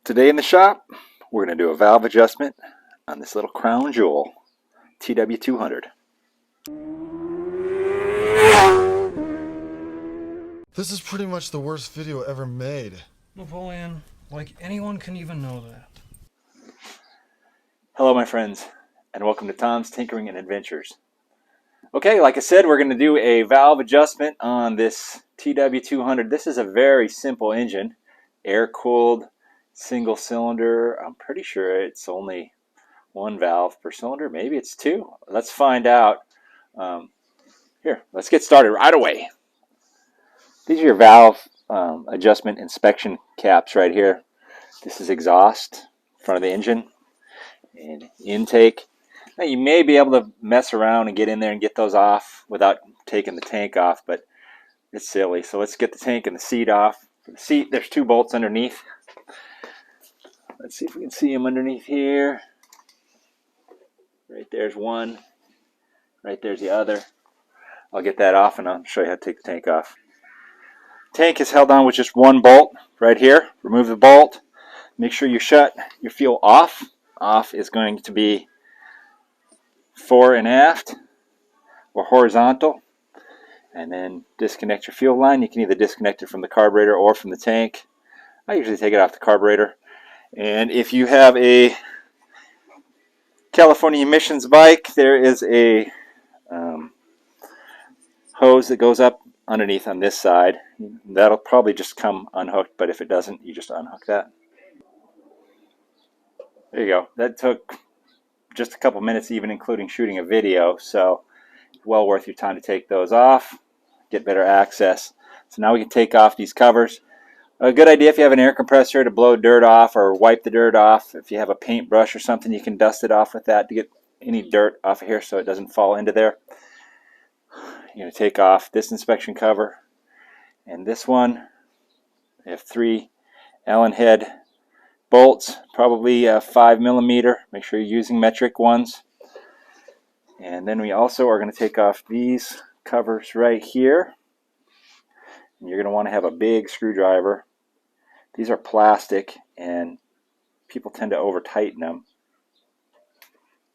Today in the shop, we're going to do a valve adjustment on this little crown jewel, TW200. This is pretty much the worst video ever made. Napoleon, like anyone can even know that. Hello my friends, and welcome to Tom's Tinkering and Adventures. Okay, like I said, we're going to do a valve adjustment on this TW200. This is a very simple engine, air-cooled, single cylinder. I'm pretty sure it's only one valve per cylinder. Maybe it's two. Let's find out. Here, let's get started right away. These are your valve adjustment inspection caps right here. This is exhaust, front of the engine, and intake. Now you may be able to mess around and get in there and get those off without taking the tank off, but it's silly. So let's get the tank and the seat off. For the seat, there's two bolts underneath. Let's see if we can see them underneath here. Right there's one. Right there's the other. I'll get that off and I'll show you how to take the tank off. Tank is held on with just one bolt right here. Remove the bolt. Make sure you shut your fuel off. Off is going to be fore and aft or horizontal. And then disconnect your fuel line. You can either disconnect it from the carburetor or from the tank. I usually take it off the carburetor. And if you have a California emissions bike, there is a hose that goes up underneath on this side. That'll probably just come unhooked, but if it doesn't, you just unhook that. There you go. That took just a couple minutes, even including shooting a video, so well worth your time to take those off, get better access. So now we can take off these covers. A good idea if you have an air compressor to blow dirt off or wipe the dirt off. If you have a paintbrush or something, you can dust it off with that to get any dirt off of here so it doesn't fall into there. You're going to take off this inspection cover and this one. They have 3 Allen head bolts, probably 5mm. Make sure you're using metric ones. And then we also are going to take off these covers right here. And you're going to want to have a big screwdriver. These are plastic and people tend to over tighten them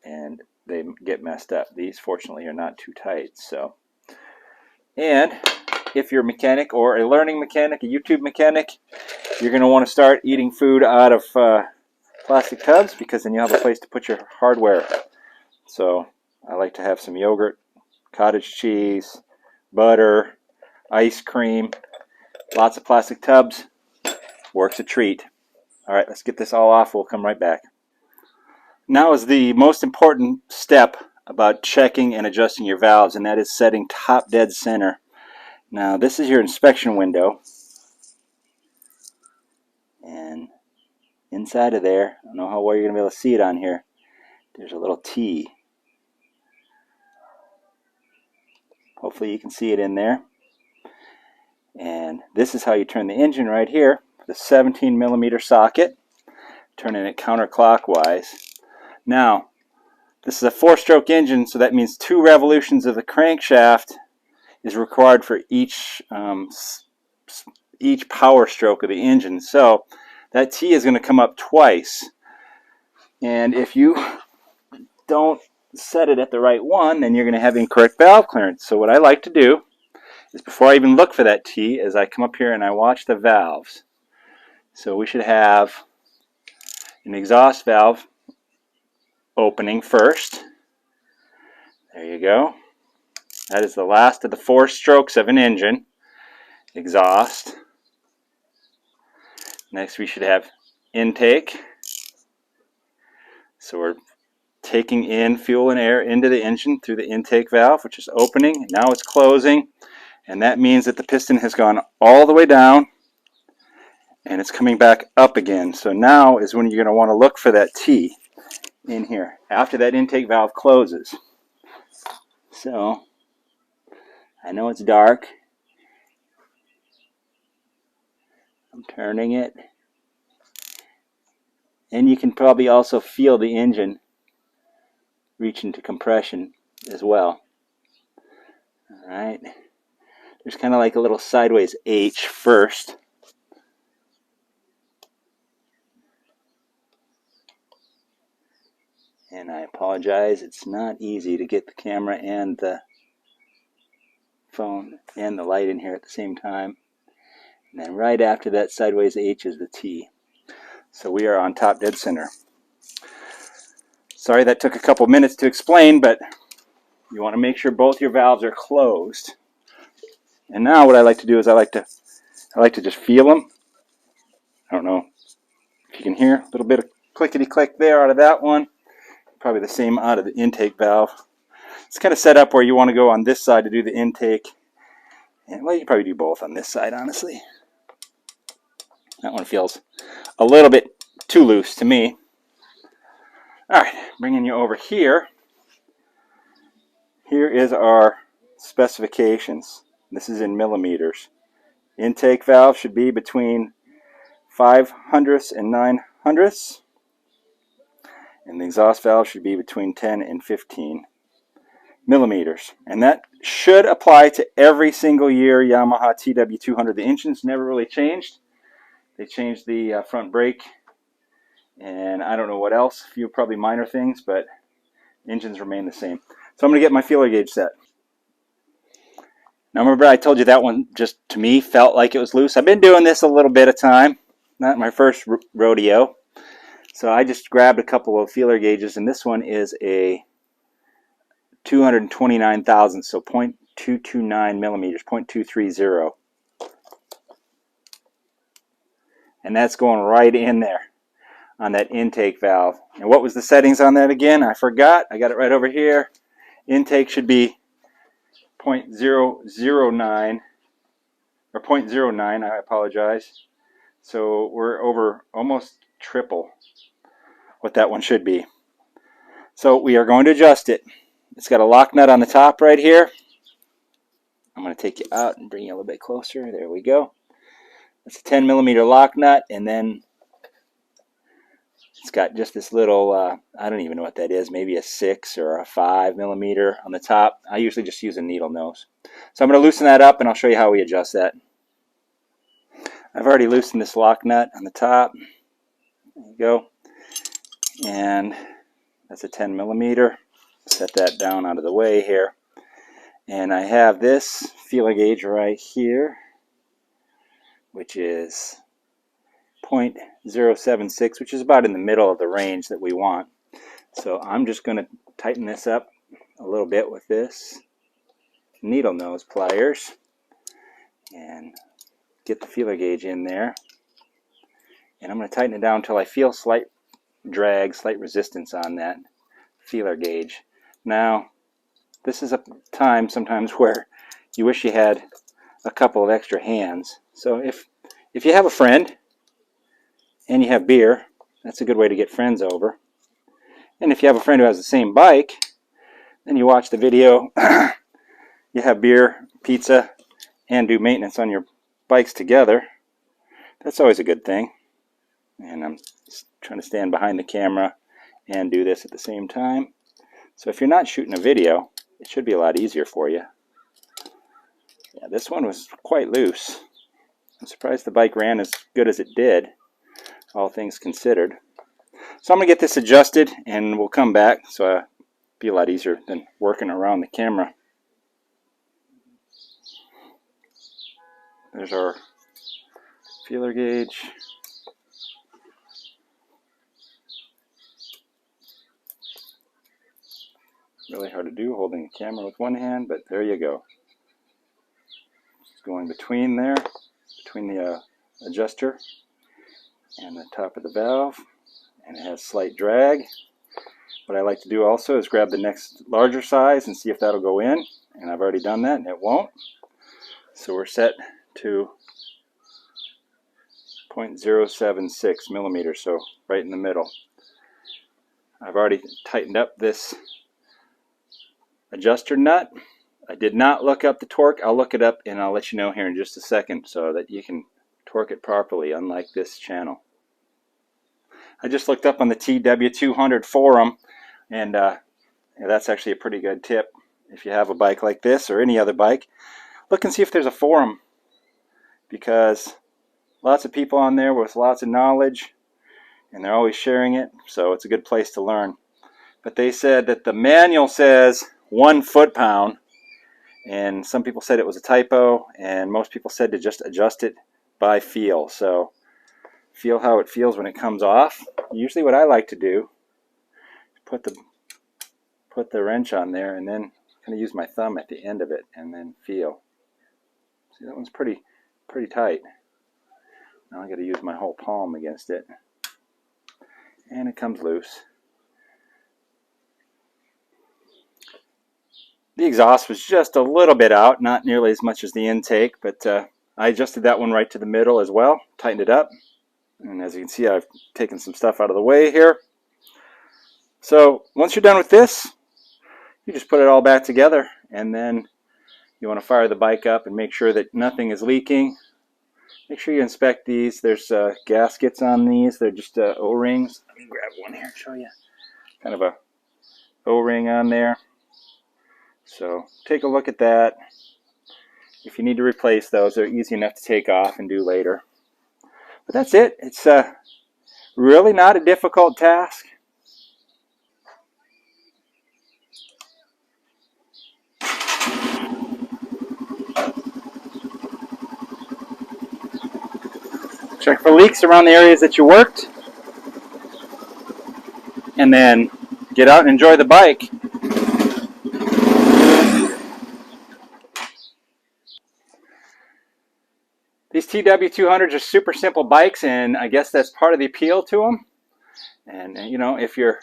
and they get messed up. These fortunately are not too tight. And if you're a mechanic or a learning mechanic, a YouTube mechanic, you're going to want to start eating food out of plastic tubs because then you have a place to put your hardware. So I like to have some yogurt, cottage cheese, butter, ice cream, lots of plastic tubs. Works a treat. All right, let's get this all off. We'll come right back. Now is the most important step about checking and adjusting your valves, and that is setting top dead center. Now this is your inspection window, and inside of there, I don't know how well you're going to be able to see it on here, there's a little T. Hopefully you can see it in there. And this is how you turn the engine right here, the 17mm socket, turning it counterclockwise. Now, this is a 4-stroke engine, so that means 2 revolutions of the crankshaft is required for each power stroke of the engine. So that T is going to come up twice. And if you don't set it at the right one, then you're going to have incorrect valve clearance. So what I like to do is before I even look for that T, is I come up here and I watch the valves. So we should have an exhaust valve opening first. There you go. That is the last of the 4 strokes of an engine. Exhaust. Next we should have intake. So we're taking in fuel and air into the engine through the intake valve, which is opening. Now it's closing. And that means that the piston has gone all the way down and it's coming back up again. So now is when you're going to want to look for that T in here after that intake valve closes. So I know it's dark. I'm turning it. And you can probably also feel the engine reach into compression as well. Alright. There's kind of like a little sideways H first. And I apologize, it's not easy to get the camera and the phone and the light in here at the same time. And then right after that sideways H is the T. So we are on top dead center. Sorry that took a couple minutes to explain, but you want to make sure both your valves are closed. And now what I like to do is I like to just feel them. I don't know if you can hear a little bit of clickety click there out of that one. Probably the same out of the intake valve. It's kind of set up where you want to go on this side to do the intake. And well, you can probably do both on this side, honestly. That one feels a little bit too loose to me. All right, bringing you over here. Here is our specifications. This is in millimeters. Intake valve should be between 5/100ths and 9/100ths. And the exhaust valve should be between 10 and 15 millimeters. And that should apply to every single year Yamaha TW200. The engines never really changed. They changed the front brake, and I don't know what else, a few probably minor things, but engines remain the same. So I'm going to get my feeler gauge set. Now remember I told you that one just to me felt like it was loose. I've been doing this a little bit of time, not my first rodeo. So I just grabbed a couple of feeler gauges, and this one is a 229 thousandths, so 0.229 millimeters, 0.230. And that's going right in there on that intake valve. And what was the settings on that again? I forgot. I got it right over here. Intake should be 0.009, or 0.09, I apologize. So we're over almost triple what that one should be. So we are going to adjust it. It's got a lock nut on the top right here. I'm going to take you out and bring you a little bit closer. There we go. It's a 10 millimeter lock nut, and then it's got just this little, I don't even know what that is, maybe a 6 or a 5 millimeter on the top. I usually just use a needle nose. So I'm going to loosen that up, and I'll show you how we adjust that. I've already loosened this lock nut on the top. There you go. And that's a 10 millimeter. Set that down out of the way here. And I have this feeler gauge right here, which is 0.076, which is about in the middle of the range that we want. So I'm just going to tighten this up a little bit with this needle nose pliers and get the feeler gauge in there. And I'm going to tighten it down until I feel slight drag, slight resistance on that feeler gauge. Now, this is a time sometimes where you wish you had a couple of extra hands. So if you have a friend and you have beer, that's a good way to get friends over. And if you have a friend who has the same bike, then you watch the video, you have beer, pizza, and do maintenance on your bikes together. That's always a good thing. And I'm trying to stand behind the camera and do this at the same time. So if you're not shooting a video, it should be a lot easier for you. Yeah, this one was quite loose. I'm surprised the bike ran as good as it did, all things considered. So I'm going to get this adjusted and we'll come back, so it'll be a lot easier than working around the camera. There's our feeler gauge. Really hard to do holding the camera with one hand, but there you go. It's going between there, between the adjuster and the top of the valve, and it has slight drag. What I like to do also is grab the next larger size and see if that'll go in, and I've already done that and it won't. So we're set to 0.076 millimeters, so right in the middle. I've already tightened up this adjuster nut. I did not look up the torque. I'll look it up and I'll let you know here in just a second so that you can torque it properly, unlike this channel. I just looked up on the TW200 forum, and that's actually a pretty good tip. If you have a bike like this or any other bike, look and see if there's a forum, because lots of people on there with lots of knowledge and they're always sharing it, so it's a good place to learn. but they said that the manual says 1 foot-pound, and some people said it was a typo, and most people said to just adjust it by feel. So feel how it feels when it comes off. Usually what I like to do is put the wrench on there and then kind of use my thumb at the end of it and then feel. See, that one's pretty tight. Now I got to use my whole palm against it, and it comes loose. The exhaust was just a little bit out, not nearly as much as the intake, but I adjusted that one right to the middle as well, tightened it up, and as you can see, I've taken some stuff out of the way here. So once you're done with this, you just put it all back together, and then you want to fire the bike up and make sure that nothing is leaking. Make sure you inspect these. There's gaskets on these. They're just O-rings. Let me grab one here and show you. Kind of a O-ring on there. So take a look at that. If you need to replace those, they're easy enough to take off and do later. But that's it. It's really not a difficult task. Check for leaks around the areas that you worked, and then get out and enjoy the bike. These TW200s are super simple bikes, and I guess that's part of the appeal to them. And you know, if you're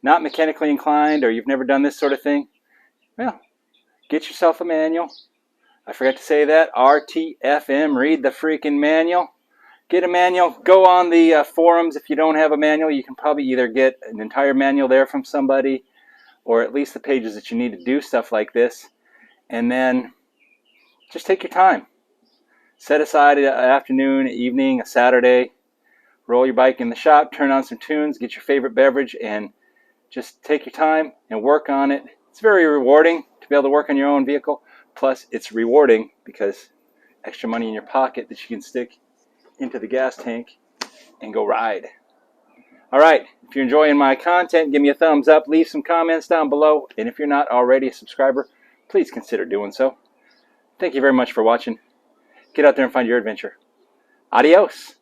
not mechanically inclined or you've never done this sort of thing, well, get yourself a manual. I forgot to say that. RTFM, read the freaking manual. Get a manual. Go on the forums. If you don't have a manual, you can probably either get an entire manual there from somebody, or at least the pages that you need to do stuff like this. And then just take your time. Set aside an afternoon, evening, a Saturday. Roll your bike in the shop, turn on some tunes, get your favorite beverage, and just take your time and work on it. It's very rewarding to be able to work on your own vehicle. Plus, it's rewarding because extra money in your pocket that you can stick into the gas tank and go ride. All right, if you're enjoying my content, give me a thumbs up, leave some comments down below, and if you're not already a subscriber, please consider doing so. Thank you very much for watching. Get out there and find your adventure. Adios.